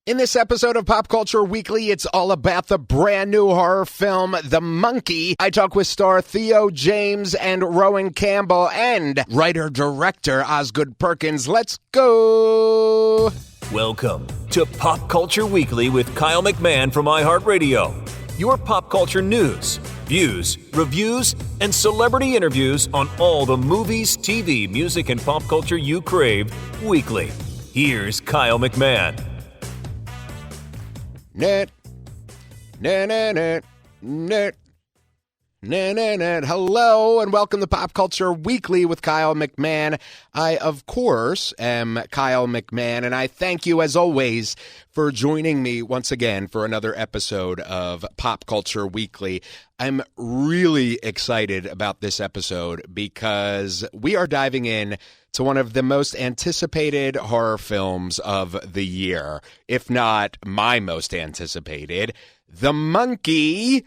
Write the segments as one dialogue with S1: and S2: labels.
S1: In this episode of Pop Culture Weekly, it's all about the brand new horror film, The Monkey. I talk with star Theo, James, and Rohan Campbell, and writer-director Osgood Perkins. Let's go!
S2: Welcome to Pop Culture Weekly with Kyle McMahon from iHeartRadio. Your pop culture news, views, reviews, and celebrity interviews on all the movies, TV, music, and pop culture you crave weekly. Here's Kyle McMahon.
S1: Net. Hello and welcome to Pop Culture Weekly with Kyle McMahon. I, of course, am Kyle McMahon, and I thank you, as always, for joining me once again for another episode of Pop Culture Weekly. I'm really excited about this episode because we are diving in to one of the most anticipated horror films of the year, if not my most anticipated, The Monkey.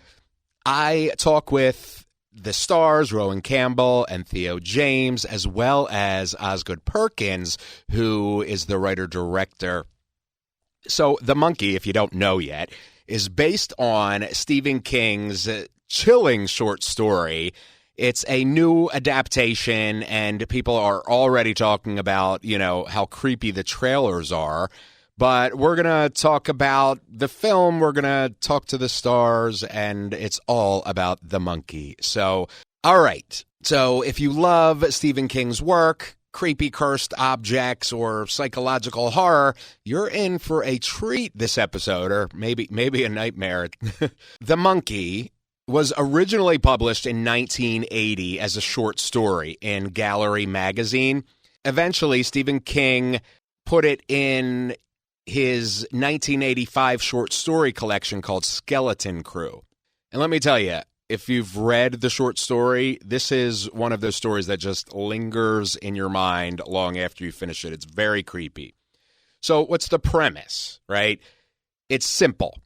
S1: I talk with the stars, Rohan Campbell and Theo James, as well as Osgood Perkins, who is the writer-director. So The Monkey, if you don't know yet, is based on Stephen King's chilling short story. It's a new adaptation, and people are already talking about, how creepy the trailers are. But we're going to talk about the film, we're going to talk to the stars, and it's all about The Monkey. So, all right. So if you love Stephen King's work, creepy cursed objects, or psychological horror, you're in for a treat this episode, or maybe a nightmare. The Monkey was originally published in 1980 as a short story in Gallery magazine. Eventually, Stephen King put it in his 1985 short story collection called Skeleton Crew. And let me tell you, if you've read the short story, this is one of those stories that just lingers in your mind long after you finish it. It's very creepy. So what's the premise, right? It's simple.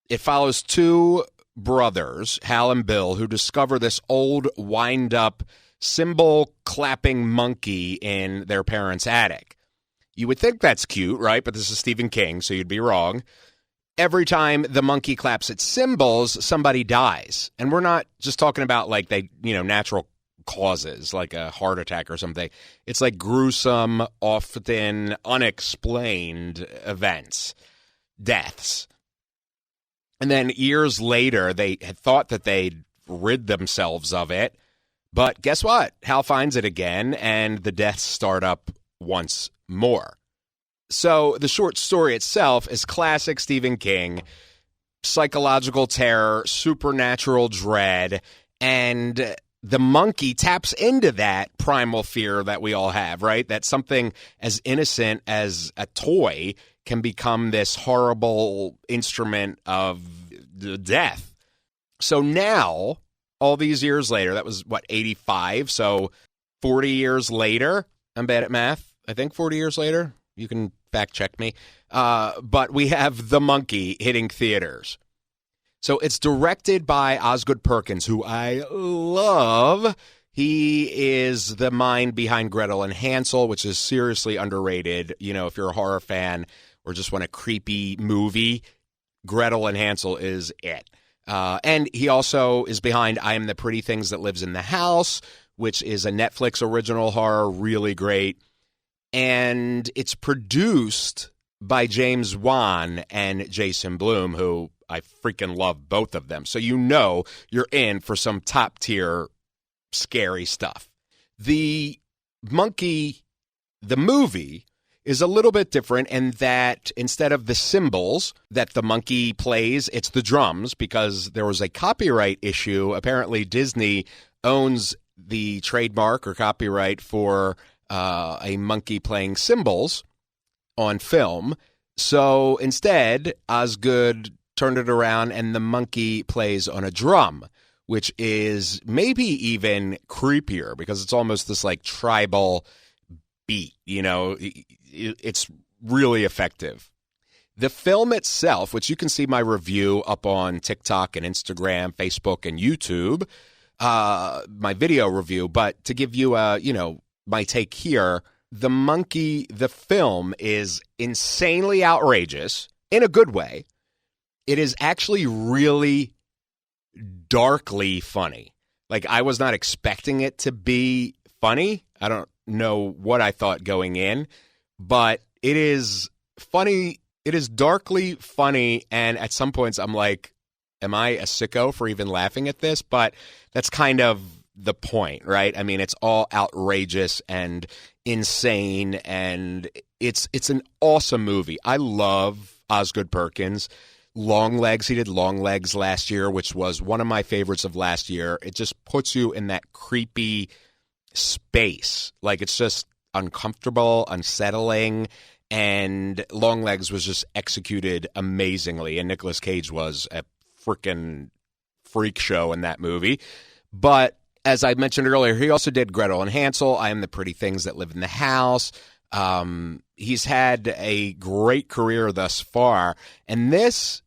S1: It follows two brothers, Hal and Bill, who discover this old, wind-up, cymbal-clapping monkey in their parents' attic. You would think that's cute, right? But this is Stephen King, so you'd be wrong. Every time the monkey claps its cymbals, somebody dies. And we're not just talking about natural causes, like a heart attack or something. It's like gruesome, often unexplained events, deaths. And then years later, they had thought that they'd rid themselves of it. But guess what? Hal finds it again, and the deaths start up once more. So the short story itself is classic Stephen King, psychological terror, supernatural dread, and the monkey taps into that primal fear that we all have, right? That something as innocent as a toy can become this horrible instrument of death. So now, all these years later, that was, 85? So 40 years later, I'm bad at math, I think 40 years later, you can fact check me, but we have The Monkey hitting theaters. So it's directed by Osgood Perkins, who I love. He is the mind behind Gretel and Hansel, which is seriously underrated. If you're a horror fan or just want a creepy movie, Gretel and Hansel is it. And he also is behind I Am the Pretty Things That Lives in the House, which is a Netflix original horror, really great. And it's produced by James Wan and Jason Blum, who I freaking love both of them. So you're in for some top-tier scary stuff. The Monkey, the movie, is a little bit different in that instead of the cymbals that the monkey plays, it's the drums, because there was a copyright issue. Apparently, Disney owns the trademark or copyright for a monkey playing cymbals on film. So instead, Osgood turned it around and the monkey plays on a drum, which is maybe even creepier because it's almost this like tribal beat, it's really effective. The film itself, which you can see my review up on TikTok and Instagram, Facebook, and YouTube, my video review, but to give you my take here, The Monkey, the film, is insanely outrageous, in a good way. It is actually really darkly funny. Like, I was not expecting it to be funny. I don't know what I thought going in, but it is funny. It is darkly funny, and at some points I'm like, am I a sicko for even laughing at this? But that's kind of the point, right? I mean, it's all outrageous and insane, and it's an awesome movie. I love Osgood Perkins. Long Legs, he did Long Legs last year, which was one of my favorites of last year. It just puts you in that creepy space. Like, it's just uncomfortable, unsettling, and Long Legs was just executed amazingly, and Nicolas Cage was a freaking freak show in that movie. But as I mentioned earlier, he also did Gretel and Hansel, I Am the Pretty Things That Live in the House. He's had a great career thus far, and this,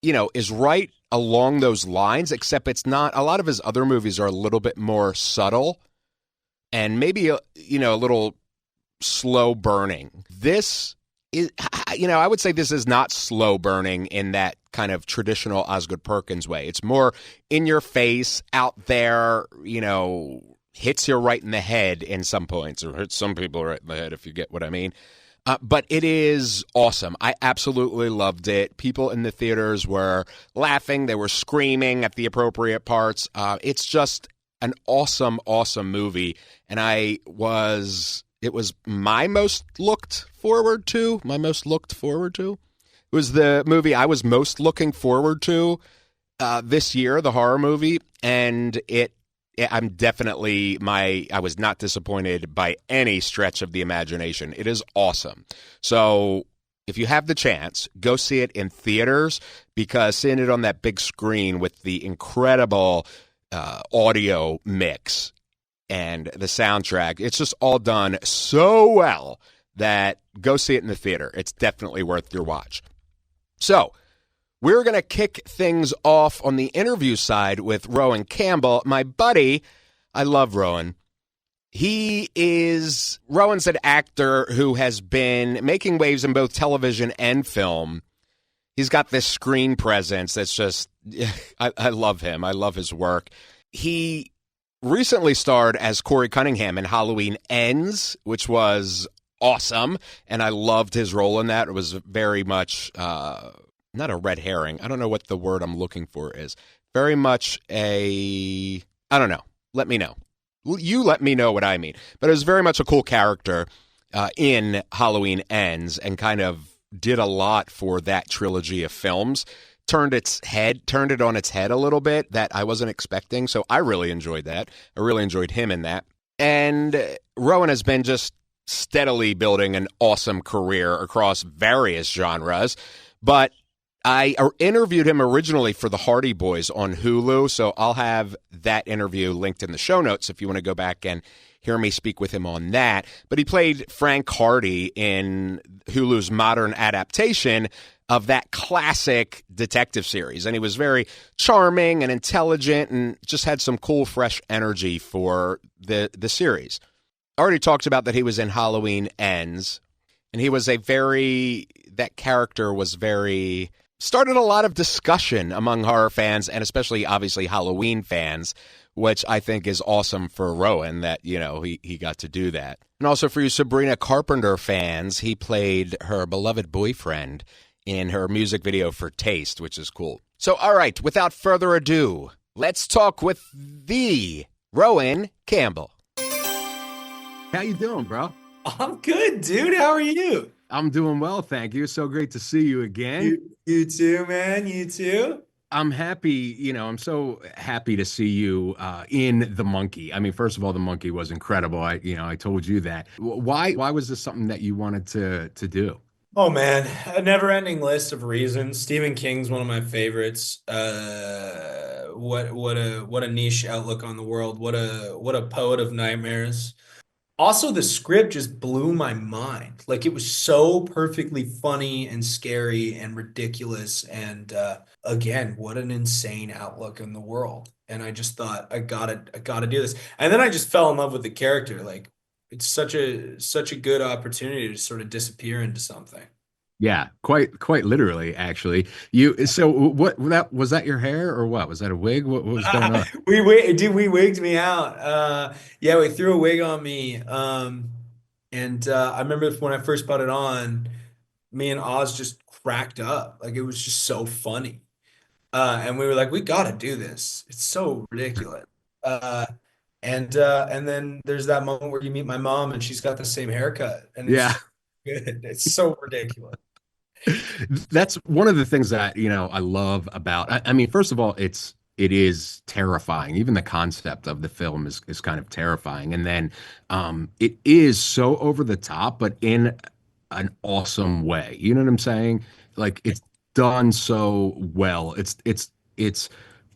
S1: is right along those lines, except it's not. A lot of his other movies are a little bit more subtle and maybe, a little slow burning. This is, I would say this is not slow burning in that kind of traditional Osgood Perkins way. It's more in your face, out there, hits you right in the head in some points, or hits some people right in the head, if you get what I mean. But it is awesome. I absolutely loved it. People in the theaters were laughing. They were screaming at the appropriate parts. It's just an awesome, awesome movie. And it was my most looked forward to. It was the movie I was most looking forward to this year, the horror movie. And I was not disappointed by any stretch of the imagination. It is awesome. So if you have the chance, go see it in theaters, because seeing it on that big screen with the incredible audio mix and the soundtrack, it's just all done so well that go see it in the theater. It's definitely worth your watch. So we're going to kick things off on the interview side with Rohan Campbell, my buddy. I love Rohan. Rohan's an actor who has been making waves in both television and film. He's got this screen presence that's just, I love him. I love his work. He recently starred as Corey Cunningham in Halloween Ends, which was awesome, and I loved his role in that. It was very much not a red herring. I don't know what the word I'm looking for is. Very much I don't know. Let me know. You let me know what I mean. But it was very much a cool character in Halloween Ends, and kind of did a lot for that trilogy of films. Turned it on its head a little bit that I wasn't expecting. So I really enjoyed that. I really enjoyed him in that. And Rohan has been just steadily building an awesome career across various genres. But I interviewed him originally for the Hardy Boys on Hulu, so I'll have that interview linked in the show notes if you want to go back and hear me speak with him on that. But he played Frank Hardy in Hulu's modern adaptation of that classic detective series. And he was very charming and intelligent and just had some cool, fresh energy for the series. I already talked about that he was in Halloween Ends, and he was that character was started a lot of discussion among horror fans, and especially, obviously, Halloween fans, which I think is awesome for Rohan that, he got to do that. And also for you Sabrina Carpenter fans, he played her beloved boyfriend in her music video for Taste, which is cool. So, all right, without further ado, let's talk with the Rohan Campbell. How you doing, bro?
S3: I'm good, dude. How are you?
S1: I'm doing well, thank you. So great to see you again.
S3: You too, man. You too.
S1: I'm happy, I'm so happy to see you in The Monkey. I mean, first of all, The Monkey was incredible. I told you that. Why was this something that you wanted to do?
S3: Oh man, a never-ending list of reasons. Stephen King's one of my favorites. What a niche outlook on the world. What a poet of nightmares. Also, the script just blew my mind. Like, it was so perfectly funny and scary and ridiculous. And again, what an insane outlook in the world. And I just thought, I gotta do this. And then I just fell in love with the character. Like, it's such a good opportunity to sort of disappear into something.
S1: Yeah, quite literally, actually. You so what that was that your hair or what? Was that a wig? What was going on?
S3: We wigged me out. Yeah, we threw a wig on me. And I remember when I first put it on, me and Oz just cracked up. Like it was just so funny. And we were like, we gotta do this. It's so ridiculous. Uh, and then there's that moment where you meet my mom and she's got the same haircut, and it's
S1: Yeah.
S3: just good. It's so ridiculous.
S1: That's one of the things that, I love about I mean, first of all, it is terrifying. Even the concept of the film is kind of terrifying. And then it is so over the top, but in an awesome way. You know what I'm saying? Like it's done so well. It's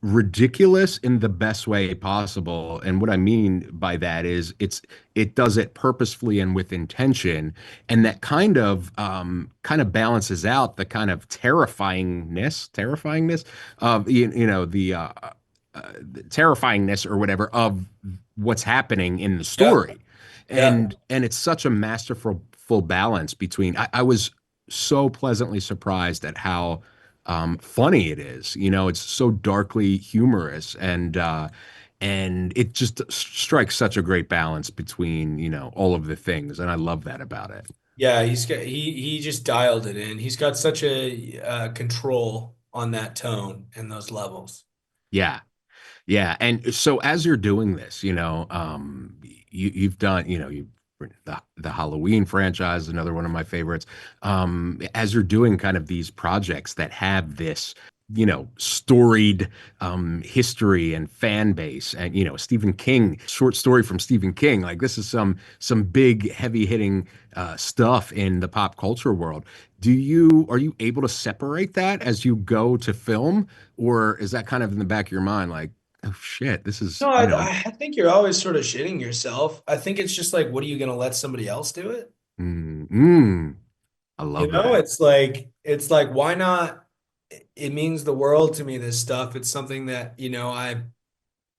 S1: ridiculous in the best way possible. And what I mean by that is it does it purposefully and with intention, and that kind of balances out the kind of terrifyingness of the terrifyingness or whatever of what's happening in the
S3: Yeah,
S1: story.
S3: yeah.
S1: And it's such a masterful full balance between I was so pleasantly surprised at how funny it is. It's so darkly humorous, and it just strikes such a great balance between, all of the things, and I love that about it.
S3: Yeah, he just dialed it in. He's got such a control on that tone and those levels.
S1: Yeah. Yeah, and so as you're doing this, you've done, the Halloween franchise, is another one of my favorites. As you're doing kind of these projects that have this, storied history and fan base, and Stephen King, short story from Stephen King, like this is some big, heavy hitting stuff in the pop culture world. Are you able to separate that as you go to film, or is that kind of in the back of your mind, like? Oh shit, this is,
S3: No, I think you're always sort of shitting yourself. I think it's just like, what are you going to let somebody else do it?
S1: mm, mm, I
S3: You
S1: love
S3: know,
S1: that.
S3: it's like, why not? It means the world to me, this stuff. It's something that,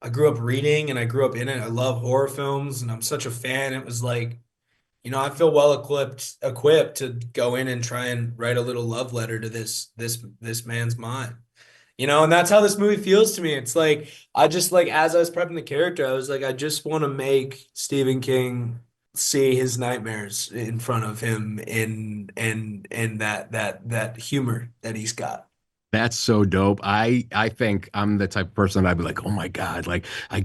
S3: I grew up reading and I grew up in it. I love horror films and I'm such a fan. It was like, I feel well equipped to go in and try and write a little love letter to this man's mind. And that's how this movie feels to me. It's like I just like as I was prepping the character, I was like, I just want to make Stephen King see his nightmares in front of him in that humor that he's got.
S1: That's so dope. I think I'm the type of person that I'd be like, oh my God, like I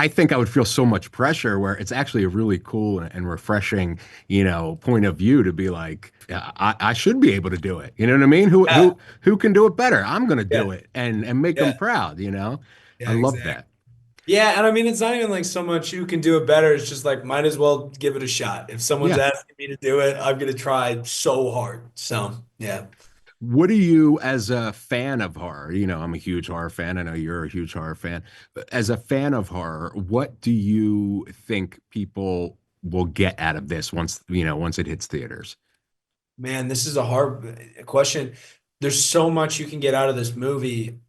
S1: think I would feel so much pressure where it's actually a really cool and refreshing, point of view to be like, yeah, I should be able to do it. You know what I mean? Who
S3: Yeah,
S1: who who can do it better? I'm gonna
S3: yeah,
S1: do it and make them
S3: yeah,
S1: proud. I
S3: yeah,
S1: love
S3: exactly.
S1: that.
S3: Yeah, and I mean, it's not even like so much who can do it better. It's just like, might as well give it a shot. If someone's
S1: Yeah.
S3: asking me to do it, I'm gonna try so hard. So, yeah.
S1: What do you, as a fan of horror, I'm a huge horror fan. I know you're a huge horror fan. But as a fan of horror, what do you think people will get out of this once it hits theaters?
S3: Man, this is a hard question. There's so much you can get out of this movie,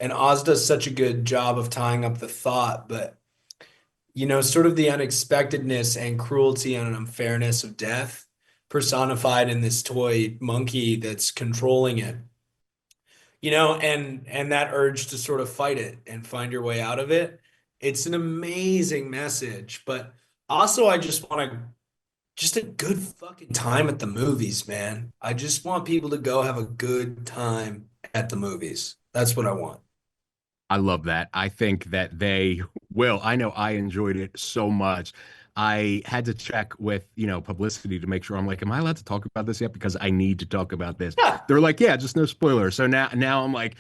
S3: and Oz does such a good job of tying up the thought, but sort of the unexpectedness and cruelty and unfairness of death personified in this toy monkey that's controlling it. And that urge to sort of fight it and find your way out of it. It's an amazing message, but also I just want to just a good fucking time at the movies, man. I just want people to go have a good time at the movies. That's what I want.
S1: I love that. I think that they will. I know I enjoyed it so much. I had to check with, publicity to make sure. I'm like, am I allowed to talk about this yet? Because I need to talk about this.
S3: Yeah.
S1: They're like, yeah, just no spoilers. So now I'm like,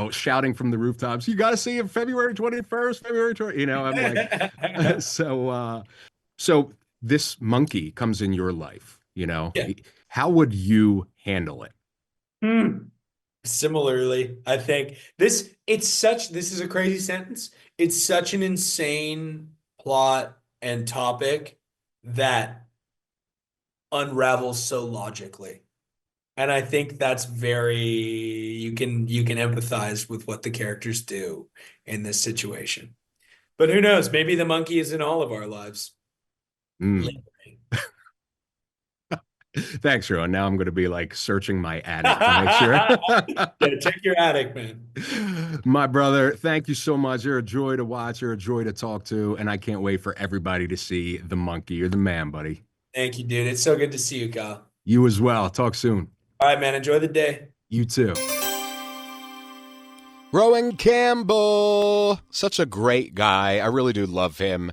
S1: shouting from the rooftops, you got to see it February 21st, February 20, I'm like, so this monkey comes in your life,
S3: Yeah.
S1: how would you handle it?
S3: Hmm. Similarly, I think this is a crazy sentence. It's such an insane plot and topic that unravels so logically. And I think that's very you can empathize with what the characters do in this situation. But who knows? Maybe the monkey is in all of our lives.
S1: Mm.
S3: Lingering.
S1: Thanks, Rohan. Now I'm going to be like searching my attic to make sure.
S3: Yeah, check your attic, man.
S1: My brother, thank you so much. You're a joy to watch. You're a joy to talk to. And I can't wait for everybody to see The Monkey. You're the man, buddy.
S3: Thank you, dude. It's so good to see you, Kyle.
S1: You as well. Talk soon.
S3: All right, man. Enjoy the day.
S1: You too. Rohan Campbell, such a great guy. I really do love him.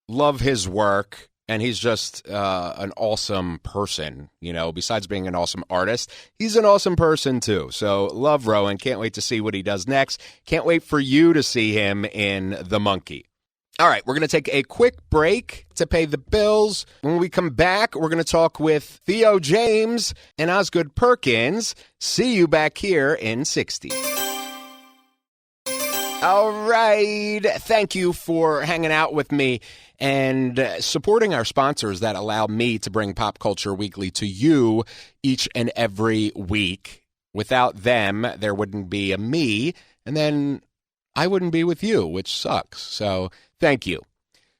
S1: Love his work. And he's just an awesome person, you know. Besides being an awesome artist, he's an awesome person, too. So love Rohan. Can't wait to see what he does next. Can't wait for you to see him in The Monkey. All right, we're going to take a quick break to pay the bills. When we come back, we're going to talk with Theo James and Osgood Perkins. See you back here in 60. All right. Thank you for hanging out with me and supporting our sponsors that allow me to bring Pop Culture Weekly to you each and every week. Without them, there wouldn't be a me, and then I wouldn't be with you, which sucks. So thank you.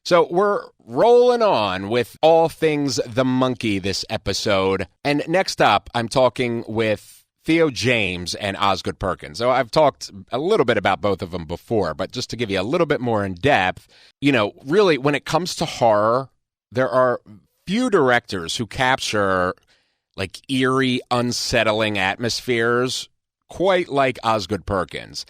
S1: So we're rolling on with all things The Monkey this episode. And next up, I'm talking with Theo James and Osgood Perkins. So I've talked a little bit about both of them before, but just to give you a little bit more in depth, you know, really when it comes to horror, there are few directors who capture like eerie, unsettling atmospheres quite like Osgood Perkins.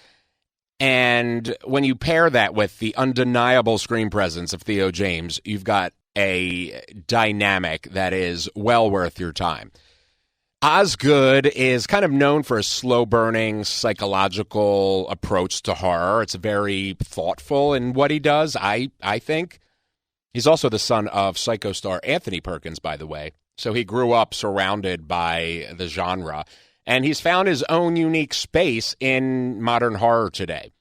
S1: And when you pair that with the undeniable screen presence of Theo James, you've got a dynamic that is well worth your time. Osgood is kind of known for a slow-burning psychological approach to horror. It's very thoughtful in what he does, I think. He's also the son of Psycho star Anthony Perkins, by the way. So he grew up surrounded by the genre. And he's found his own unique space in modern horror today.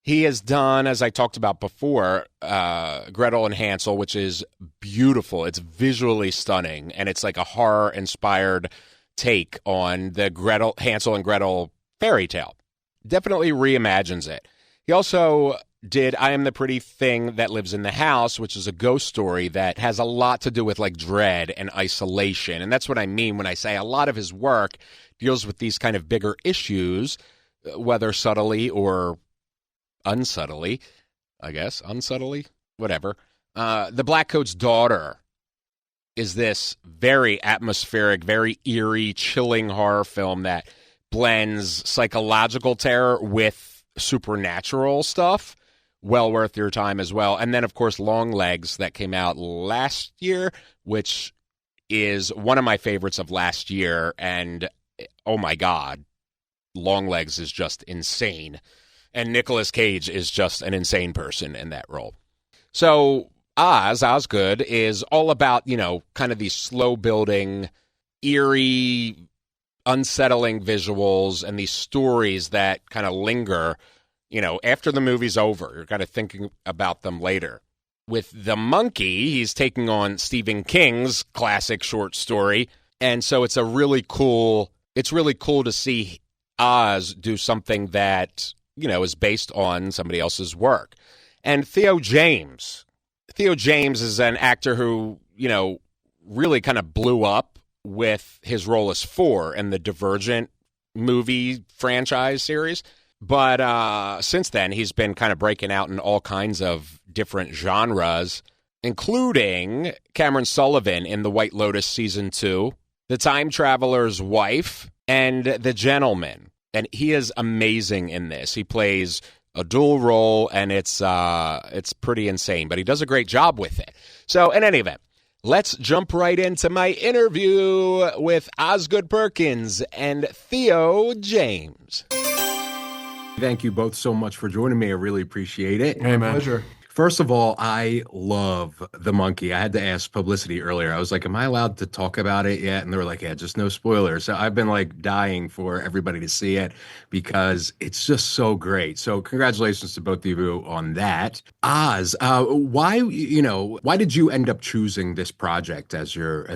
S1: He has done, as I talked about before, Gretel and Hansel, which is beautiful. It's visually stunning, and it's like a horror-inspired take on the Hansel and Gretel fairy tale. Definitely reimagines it. He also did I Am the Pretty Thing That Lives in the House, which is a ghost story that has a lot to do with like dread and isolation. And that's what I mean when I say a lot of his work deals with these kind of bigger issues, whether subtly or unsubtly, I guess, unsubtly, whatever. The Black Coat's Daughter is this very atmospheric, very eerie, chilling horror film that blends psychological terror with supernatural stuff. Well worth your time as well. And then, of course, Longlegs that came out last year, which is one of my favorites of last year. And, oh my God, Longlegs is just insane. And Nicolas Cage is just an insane person in that role. So Osgood is all about, you know, kind of these slow building, eerie, unsettling visuals and these stories that kind of linger, you know, after the movie's over. You're kind of thinking about them later. With The Monkey, he's taking on Stephen King's classic short story. And so it's really cool to see Oz do something that, you know, is based on somebody else's work. And Theo James is an actor who, you know, really kind of blew up with his role as Four in the Divergent movie franchise series. But since then, he's been kind of breaking out in all kinds of different genres, including Cameron Sullivan in The White Lotus Season 2, The Time Traveler's Wife, and The Gentleman. And he is amazing in this. He plays a dual role, and it's pretty insane, but he does a great job with it. So in any event, let's jump right into my interview with Osgood Perkins and Theo James. Thank you both so much for joining me. I really appreciate it.
S4: Hey, man.
S3: Pleasure.
S1: First of all, I love The Monkey. I had to ask publicity earlier. I was like, am I allowed to talk about it yet? And they were like, yeah, just no spoilers. So I've been like dying for everybody to see it because it's just so great. So congratulations to both of you on that. Oz, why did you end up choosing this project as your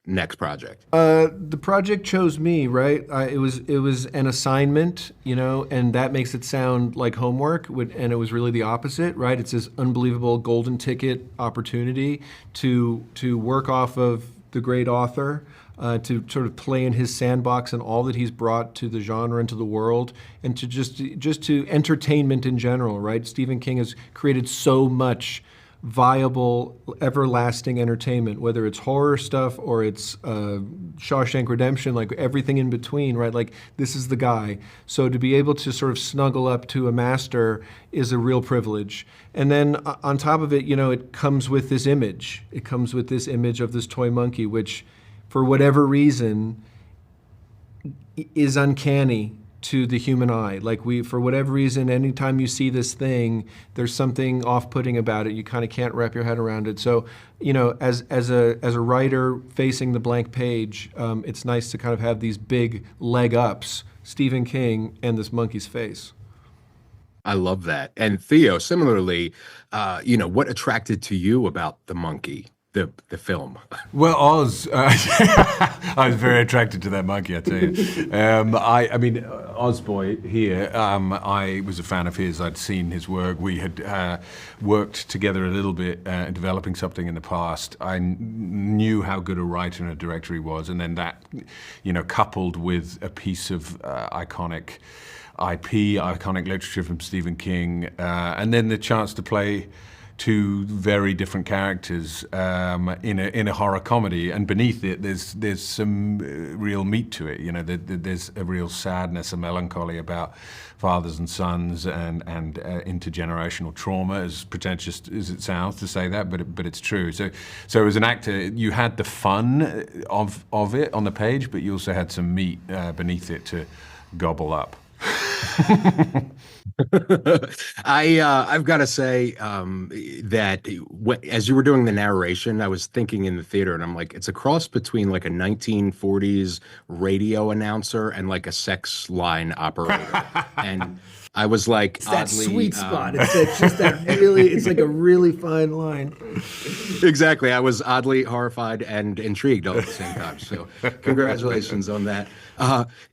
S1: next project?
S4: The project chose me, right? It was an assignment, you know, and that makes it sound like homework, and it was really the opposite, right? It's this unbelievable golden ticket opportunity to work off of the great author to sort of play in his sandbox and all that he's brought to the genre and to the world, and to just to entertainment in general, right? Stephen King has created so much viable, everlasting entertainment, whether it's horror stuff or it's Shawshank Redemption, like everything in between, right? Like, this is the guy. So to be able to sort of snuggle up to a master is a real privilege. And then on top of it, it comes with this image. It comes with this image of this toy monkey, which, for whatever reason, is uncanny to the human eye. Like, for whatever reason, anytime you see this thing, there's something off-putting about it. You kind of can't wrap your head around it. So, as a writer facing the blank page, it's nice to kind of have these big leg ups, Stephen King and this monkey's face.
S1: I love that. And Theo, similarly, what attracted to you about the monkey? The film.
S5: Well, Oz, I was very attracted to that monkey, I tell you. I mean, Oz Boy here, I was a fan of his. I'd seen his work. We had worked together a little bit developing something in the past. I knew how good a writer and a director he was, and then that, coupled with a piece of iconic IP, iconic literature from Stephen King, and then the chance to play two very different characters in a horror comedy, and beneath it, there's some real meat to it. There's a real sadness, a melancholy about fathers and sons, and intergenerational trauma. As pretentious as it sounds to say that, but it's true. So as an actor, you had the fun of it on the page, but you also had some meat beneath it to gobble up.
S1: I've got to say that as you were doing the narration, I was thinking in the theater, and I'm like, it's a cross between like a 1940s radio announcer and like a sex line operator. And I was like,
S4: it's that sweet spot. It's just that really, it's like a really fine line.
S1: Exactly. I was oddly horrified and intrigued all at the same time. So congratulations on that.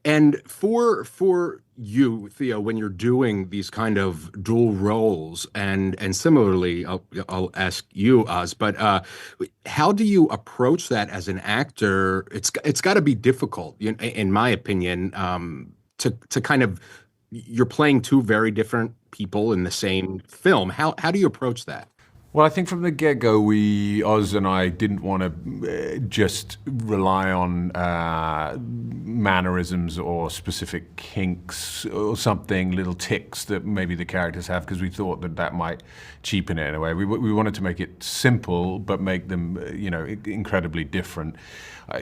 S1: And for you, Theo, when you're doing these kind of dual roles, and similarly, I'll ask you, Oz, but how do you approach that as an actor? It's got to be difficult, in my opinion, to kind of, you're playing two very different people in the same film. How do you approach that?
S5: Well, I think from the get-go, Oz and I didn't want to just rely on mannerisms or specific kinks or something, little tics that maybe the characters have, because we thought that might cheapen it in a way. We wanted to make it simple, but make them, incredibly different.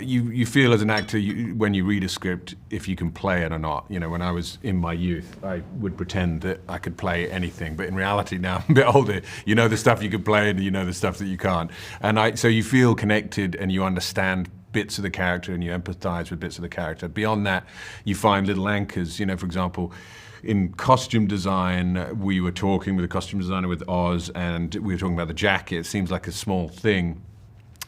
S5: You feel as an actor, when you read a script, if you can play it or not. When I was in my youth, I would pretend that I could play anything, but in reality now I'm a bit older. You know the stuff you can play, and you know the stuff that you can't. And so you feel connected, and you understand bits of the character, and you empathize with bits of the character. Beyond that, you find little anchors. For example, in costume design, we were talking with a costume designer with Oz, and we were talking about the jacket. It seems like a small thing,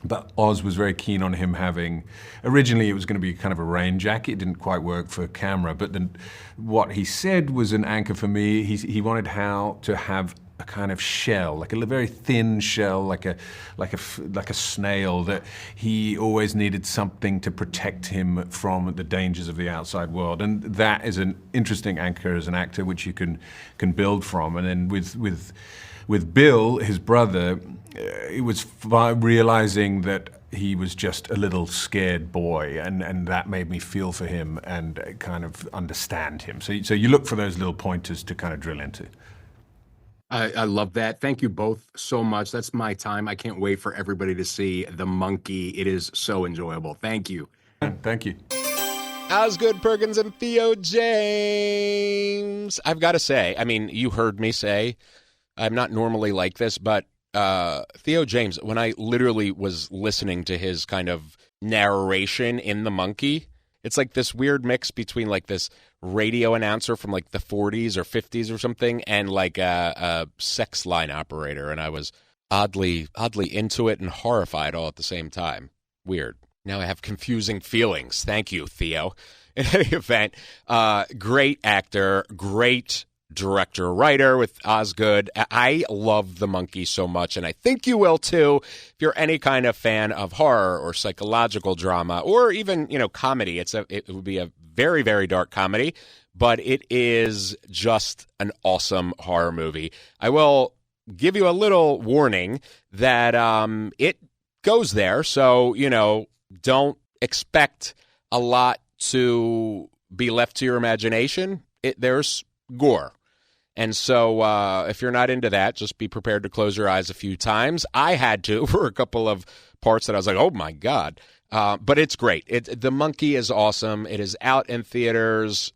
S5: but Oz was very keen on him having, originally it was going to be kind of a rain jacket. It didn't quite work for camera, but then what he said was an anchor for me. He wanted Hal to have a kind of shell, like a very thin shell, like a snail, that he always needed something to protect him from the dangers of the outside world. And that is an interesting anchor as an actor, which you can build from. And then with Bill, his brother, it was realizing that he was just a little scared boy, and that made me feel for him and kind of understand him. So you look for those little pointers to kind of drill into.
S1: I love that. Thank you both so much. That's my time. I can't wait for everybody to see The Monkey. It is so enjoyable. Thank you.
S5: Thank you.
S1: Osgood Perkins and Theo James. I've got to say, I mean, you heard me say, I'm not normally like this, but Theo James, when I literally was listening to his kind of narration in The Monkey, it's like this weird mix between like this radio announcer from like the 40s or 50s or something and like a sex line operator. And I was oddly into it and horrified all at the same time. Weird. Now I have confusing feelings. Thank you, Theo. In any event, great actor, great director-writer with Osgood. I love The Monkey so much, and I think you will too if you're any kind of fan of horror or psychological drama or even, comedy. It would be a very, very dark comedy, but it is just an awesome horror movie. I will give you a little warning that it goes there, so, don't expect a lot to be left to your imagination. There's gore. And so if you're not into that, just be prepared to close your eyes a few times. I had to for a couple of parts that I was like, oh, my God. But it's great. The Monkey is awesome. It is out in theaters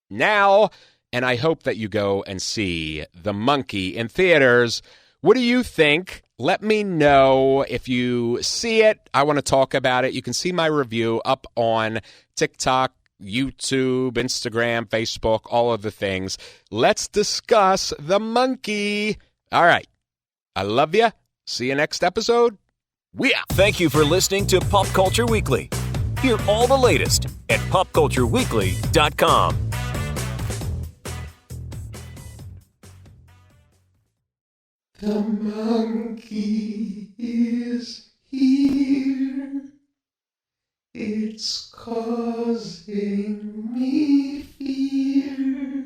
S1: now, and I hope that you go and see The Monkey in theaters. What do you think? Let me know if you see it. I want to talk about it. You can see my review up on TikTok, YouTube, Instagram, Facebook, all of the things. Let's discuss The Monkey. All right. I love you. See you next episode. We out.
S2: Thank you for listening to Pop Culture Weekly. Hear all the latest at popcultureweekly.com.
S1: The monkey is here. It's causing me fear.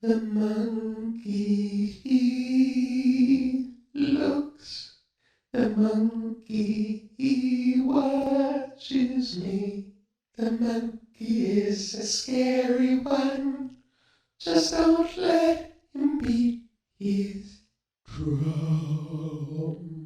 S1: The monkey, he looks. The monkey, he watches me. The monkey is a scary one. Just don't let him beat his drum.